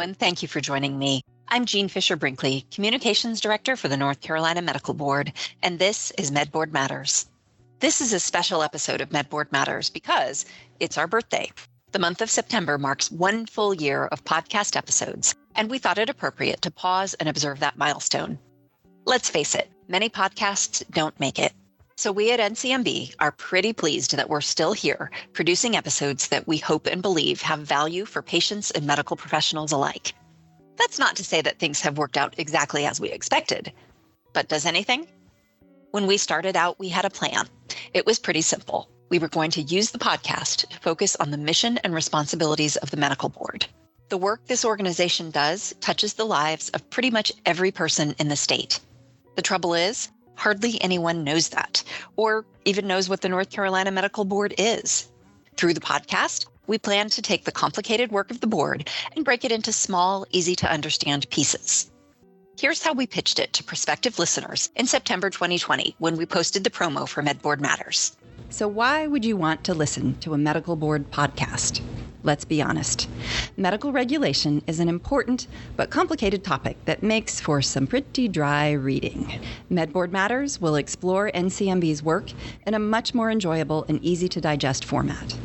and thank you for joining me. I'm Fisher Brinkley, Communications Director for the North Carolina Medical Board, and this is MedBoard Matters. This is a special episode of MedBoard Matters because it's our birthday. The month of September marks 1 full year of podcast episodes, and we thought it appropriate to pause and observe that milestone. Let's face it, many podcasts don't make it. So we at NCMB are pretty pleased that we're still here, producing episodes that we hope and believe have value for patients and medical professionals alike. That's not to say that things have worked out exactly as we expected, but does anything? When we started out, we had a plan. It was pretty simple. We were going to use the podcast to focus on the mission and responsibilities of the medical board. The work this organization does touches the lives of pretty much every person in the state. The trouble is, hardly anyone knows that, or even knows what the North Carolina Medical Board is. Through the podcast, we plan to take the complicated work of the board and break it into small, easy-to-understand pieces. Here's how we pitched it to prospective listeners in September 2020 when we posted the promo for MedBoard Matters. So why would you want to listen to a medical board podcast? Let's be honest. Medical regulation is an important but complicated topic that makes for some pretty dry reading. MedBoard Matters will explore NCMB's work in a much more enjoyable and easy-to-digest format.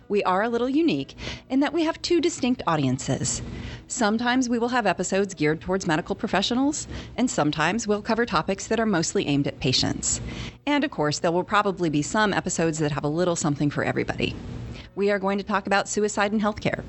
We are a little unique in that we have 2 distinct audiences. Sometimes we will have episodes geared towards medical professionals, and sometimes we'll cover topics that are mostly aimed at patients. And of course, there will probably be some episodes that have a little something for everybody. We are going to talk about suicide in healthcare.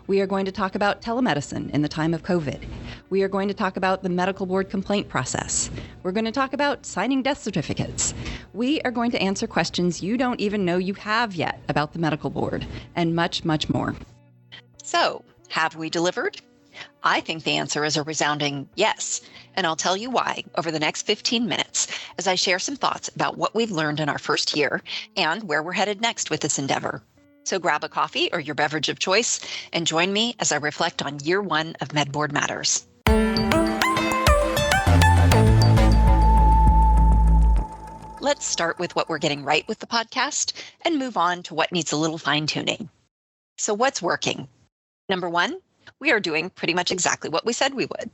We are going to talk about telemedicine in the time of COVID. We are going to talk about the medical board complaint process. We're going to talk about signing death certificates. We are going to answer questions you don't even know you have yet about the medical board, and much, much more. So, have we delivered? I think the answer is a resounding yes, and I'll tell you why over the next 15 minutes as I share some thoughts about what we've learned in our first year and where we're headed next with this endeavor. So grab a coffee or your beverage of choice and join me as I reflect on year 1 of MedBoard Matters. Let's start with what we're getting right with the podcast and move on to what needs a little fine-tuning. So what's working? Number 1, we are doing pretty much exactly what we said we would.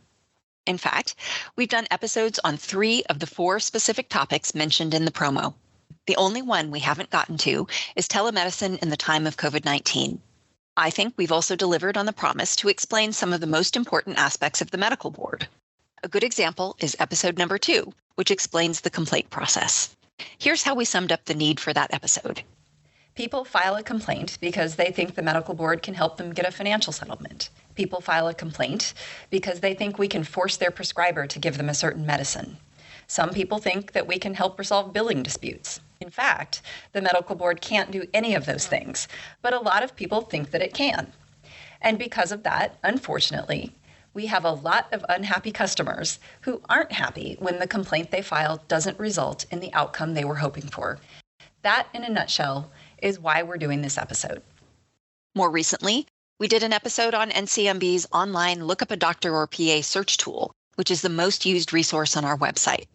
In fact, we've done episodes on 3 of the 4 specific topics mentioned in the promo. The only one we haven't gotten to is telemedicine in the time of COVID-19. I think we've also delivered on the promise to explain some of the most important aspects of the medical board. A good example is episode number 2, which explains the complaint process. Here's how we summed up the need for that episode. People file a complaint because they think the medical board can help them get a financial settlement. People file a complaint because they think we can force their prescriber to give them a certain medicine. Some people think that we can help resolve billing disputes. In fact, the medical board can't do any of those things, but a lot of people think that it can. And because of that, unfortunately, we have a lot of unhappy customers who aren't happy when the complaint they filed doesn't result in the outcome they were hoping for. That, in a nutshell, is why we're doing this episode. More recently, we did an episode on NCMB's online Look Up a Doctor or PA search tool, which is the most used resource on our website.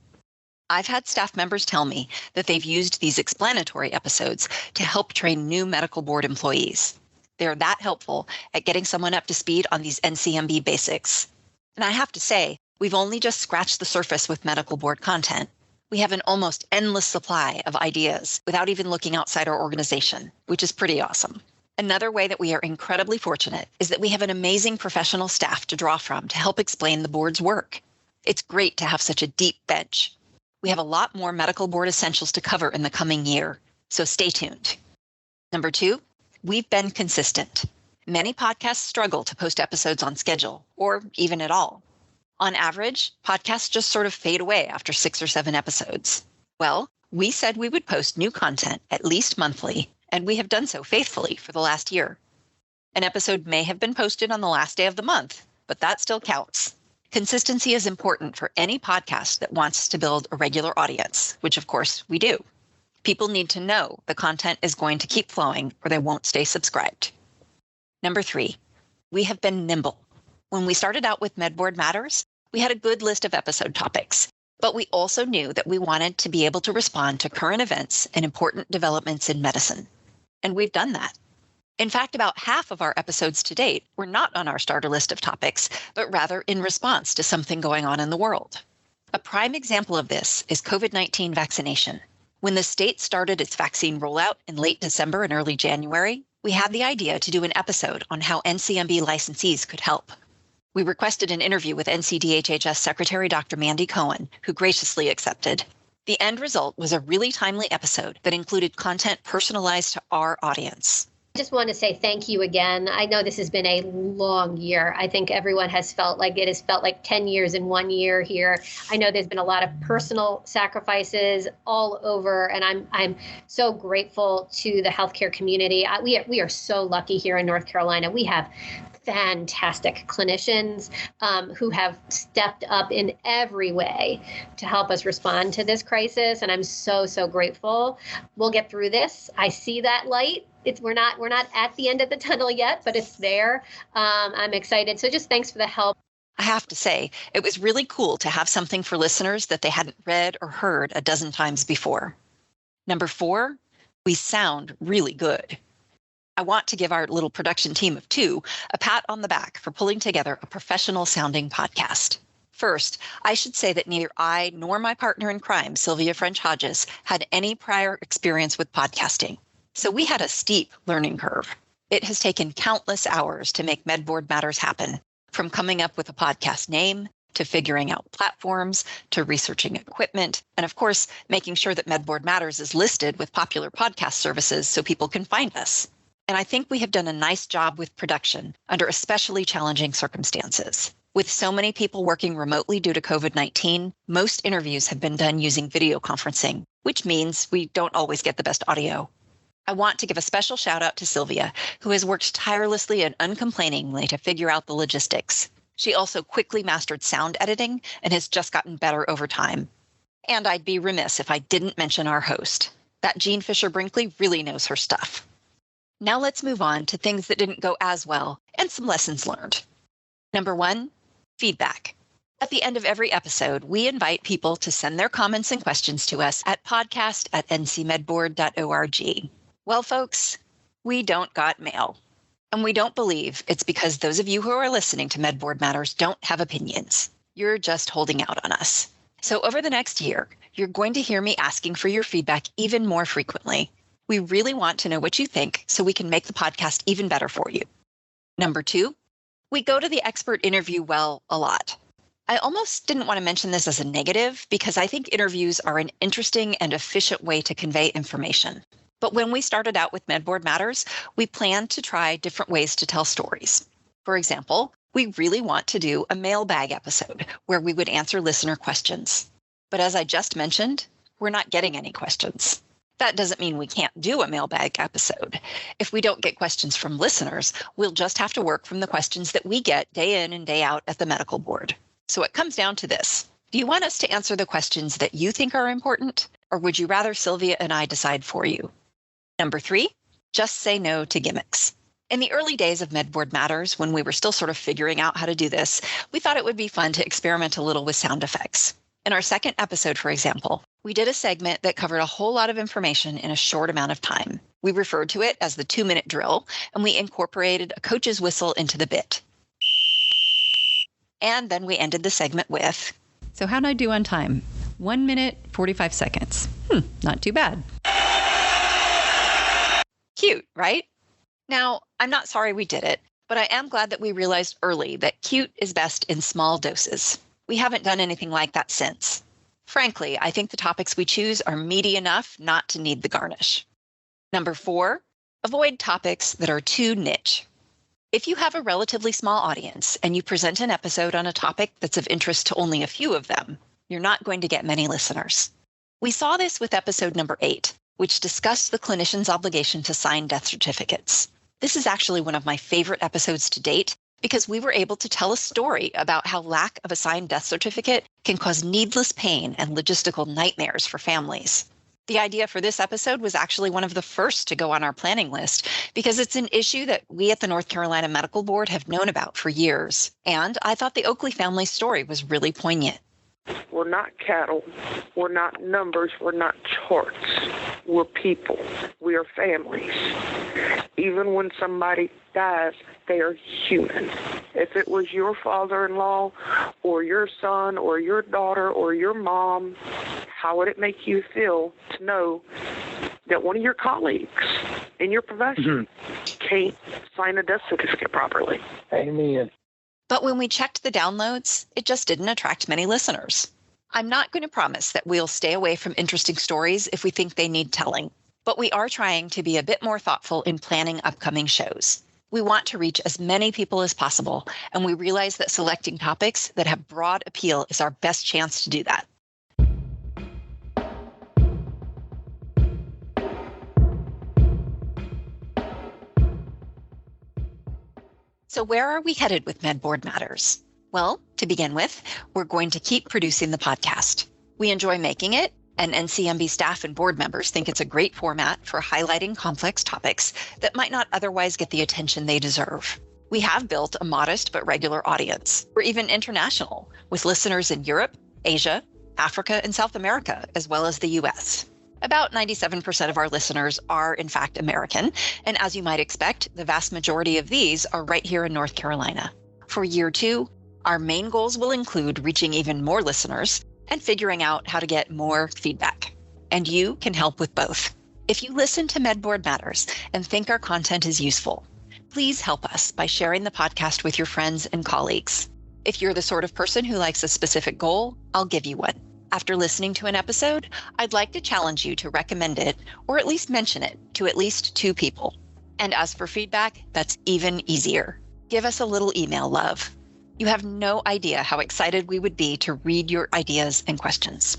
I've had staff members tell me that they've used these explanatory episodes to help train new medical board employees. They're that helpful at getting someone up to speed on these NCMB basics. And I have to say, we've only just scratched the surface with medical board content. We have an almost endless supply of ideas without even looking outside our organization, which is pretty awesome. Another way that we are incredibly fortunate is that we have an amazing professional staff to draw from to help explain the board's work. It's great to have such a deep bench. We have a lot more medical board essentials to cover in the coming year, so stay tuned. Number 2, we've been consistent. Many podcasts struggle to post episodes on schedule, or even at all. On average, podcasts just sort of fade away after 6 or 7 episodes. Well, we said we would post new content at least monthly, and we have done so faithfully for the last year. An episode may have been posted on the last day of the month, but that still counts. Consistency is important for any podcast that wants to build a regular audience, which of course we do. People need to know the content is going to keep flowing or they won't stay subscribed. Number 3, we have been nimble. When we started out with MedBoard Matters, we had a good list of episode topics, but we also knew that we wanted to be able to respond to current events and important developments in medicine. And we've done that. In fact, about half of our episodes to date were not on our starter list of topics, but rather in response to something going on in the world. A prime example of this is COVID-19 vaccination. When the state started its vaccine rollout in late December and early January, we had the idea to do an episode on how NCMB licensees could help. We requested an interview with NCDHHS Secretary Dr. Mandy Cohen, who graciously accepted. The end result was a really timely episode that included content personalized to our audience. I just want to say thank you again. I know this has been a long year. I think everyone has felt like it has felt like 10 years in 1 year here. I know there's been a lot of personal sacrifices all over, and I'm so grateful to the healthcare community. We are so lucky here in North Carolina. We have fantastic clinicians who have stepped up in every way to help us respond to this crisis. And I'm so, so grateful. We'll get through this. I see that light. We're not at the end of the tunnel yet, but it's there. I'm excited. So just thanks for the help. I have to say, it was really cool to have something for listeners that they hadn't read or heard a dozen times before. Number 4, we sound really good. I want to give our little production team of 2 a pat on the back for pulling together a professional sounding podcast. First, I should say that neither I nor my partner in crime, Sylvia French-Hodges, had any prior experience with podcasting. So we had a steep learning curve. It has taken countless hours to make MedBoard Matters happen, from coming up with a podcast name, to figuring out platforms, to researching equipment, and of course, making sure that MedBoard Matters is listed with popular podcast services so people can find us. And I think we have done a nice job with production under especially challenging circumstances. With so many people working remotely due to COVID-19, most interviews have been done using video conferencing, which means we don't always get the best audio. I want to give a special shout out to Sylvia, who has worked tirelessly and uncomplainingly to figure out the logistics. She also quickly mastered sound editing and has just gotten better over time. And I'd be remiss if I didn't mention our host. That Fisher Brinkley really knows her stuff. Now let's move on to things that didn't go as well and some lessons learned. Number 1, feedback. At the end of every episode, we invite people to send their comments and questions to us at podcast@ncmedboard.org. Well, folks, we don't got mail. And we don't believe it's because those of you who are listening to MedBoard Matters don't have opinions. You're just holding out on us. So over the next year, you're going to hear me asking for your feedback even more frequently. We really want to know what you think so we can make the podcast even better for you. Number 2, we go to the expert interview well a lot. I almost didn't want to mention this as a negative because I think interviews are an interesting and efficient way to convey information. But when we started out with MedBoard Matters, we planned to try different ways to tell stories. For example, we really want to do a mailbag episode where we would answer listener questions. But as I just mentioned, we're not getting any questions. That doesn't mean we can't do a mailbag episode. If we don't get questions from listeners, we'll just have to work from the questions that we get day in and day out at the medical board. So it comes down to this. Do you want us to answer the questions that you think are important, or would you rather Sylvia and I decide for you? Number 3, just say no to gimmicks. In the early days of MedBoard Matters, when we were still sort of figuring out how to do this, we thought it would be fun to experiment a little with sound effects. In our second episode, for example, we did a segment that covered a whole lot of information in a short amount of time. We referred to it as the 2-minute drill, and we incorporated a coach's whistle into the bit. And then we ended the segment with, So how'd I do on time? 1 minute, 45 seconds. Not too bad. Cute, right? Now, I'm not sorry we did it, but I am glad that we realized early that cute is best in small doses. We haven't done anything like that since. Frankly, I think the topics we choose are meaty enough not to need the garnish. Number 4, avoid topics that are too niche. If you have a relatively small audience and you present an episode on a topic that's of interest to only a few of them, you're not going to get many listeners. We saw this with episode number 8, which discussed the clinician's obligation to sign death certificates. This is actually one of my favorite episodes to date because we were able to tell a story about how lack of a signed death certificate can cause needless pain and logistical nightmares for families. The idea for this episode was actually one of the first to go on our planning list because it's an issue that we at the North Carolina Medical Board have known about for years. And I thought the Oakley family's story was really poignant. We're not cattle. We're not numbers. We're not hearts. We're people. We are families. Even when somebody dies, they are human. If it was your father-in-law or your son or your daughter or your mom, how would it make you feel to know that one of your colleagues in your profession can't sign a death certificate properly? Amen. But when we checked the downloads, it just didn't attract many listeners. I'm not going to promise that we'll stay away from interesting stories if we think they need telling, but we are trying to be a bit more thoughtful in planning upcoming shows. We want to reach as many people as possible, and we realize that selecting topics that have broad appeal is our best chance to do that. So where are we headed with MedBoard Matters? Well, to begin with, we're going to keep producing the podcast. We enjoy making it, and NCMB staff and board members think it's a great format for highlighting complex topics that might not otherwise get the attention they deserve. We have built a modest but regular audience. We're even international, with listeners in Europe, Asia, Africa, and South America, as well as the US. About 97% of our listeners are, in fact, American, and as you might expect, the vast majority of these are right here in North Carolina. For year 2, our main goals will include reaching even more listeners and figuring out how to get more feedback. And you can help with both. If you listen to MedBoard Matters and think our content is useful, please help us by sharing the podcast with your friends and colleagues. If you're the sort of person who likes a specific goal, I'll give you one. After listening to an episode, I'd like to challenge you to recommend it or at least mention it to at least 2 people. And as for feedback, that's even easier. Give us a little email, love. You have no idea how excited we would be to read your ideas and questions.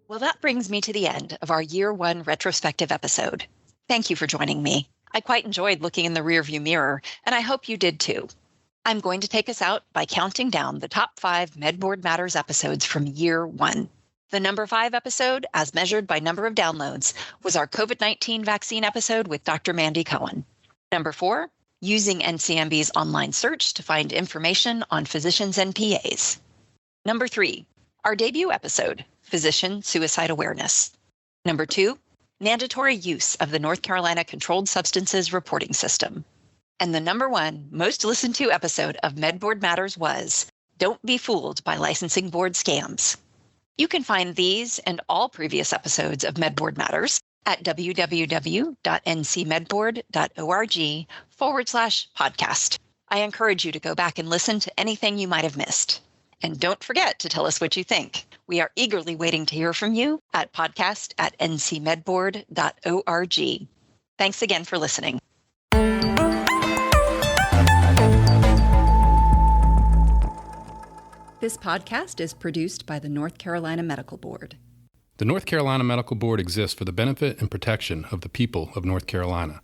Well, that brings me to the end of our Year 1 retrospective episode. Thank you for joining me. I quite enjoyed looking in the rearview mirror, and I hope you did too. I'm going to take us out by counting down the top 5 MedBoard Matters episodes from Year 1. The number 5 episode, as measured by number of downloads, was our COVID-19 vaccine episode with Dr. Mandy Cohen. Number 4, using NCMB's online search to find information on physicians and PAs. Number 3, our debut episode, Physician Suicide Awareness. Number 2, mandatory use of the North Carolina Controlled Substances Reporting System. And the number 1 most listened to episode of MedBoard Matters was Don't Be Fooled by Licensing Board Scams. You can find these and all previous episodes of MedBoard Matters at www.ncmedboard.org/podcast. I encourage you to go back and listen to anything you might have missed. And don't forget to tell us what you think. We are eagerly waiting to hear from you at podcast@ncmedboard.org. Thanks again for listening. This podcast is produced by the North Carolina Medical Board. The North Carolina Medical Board exists for the benefit and protection of the people of North Carolina.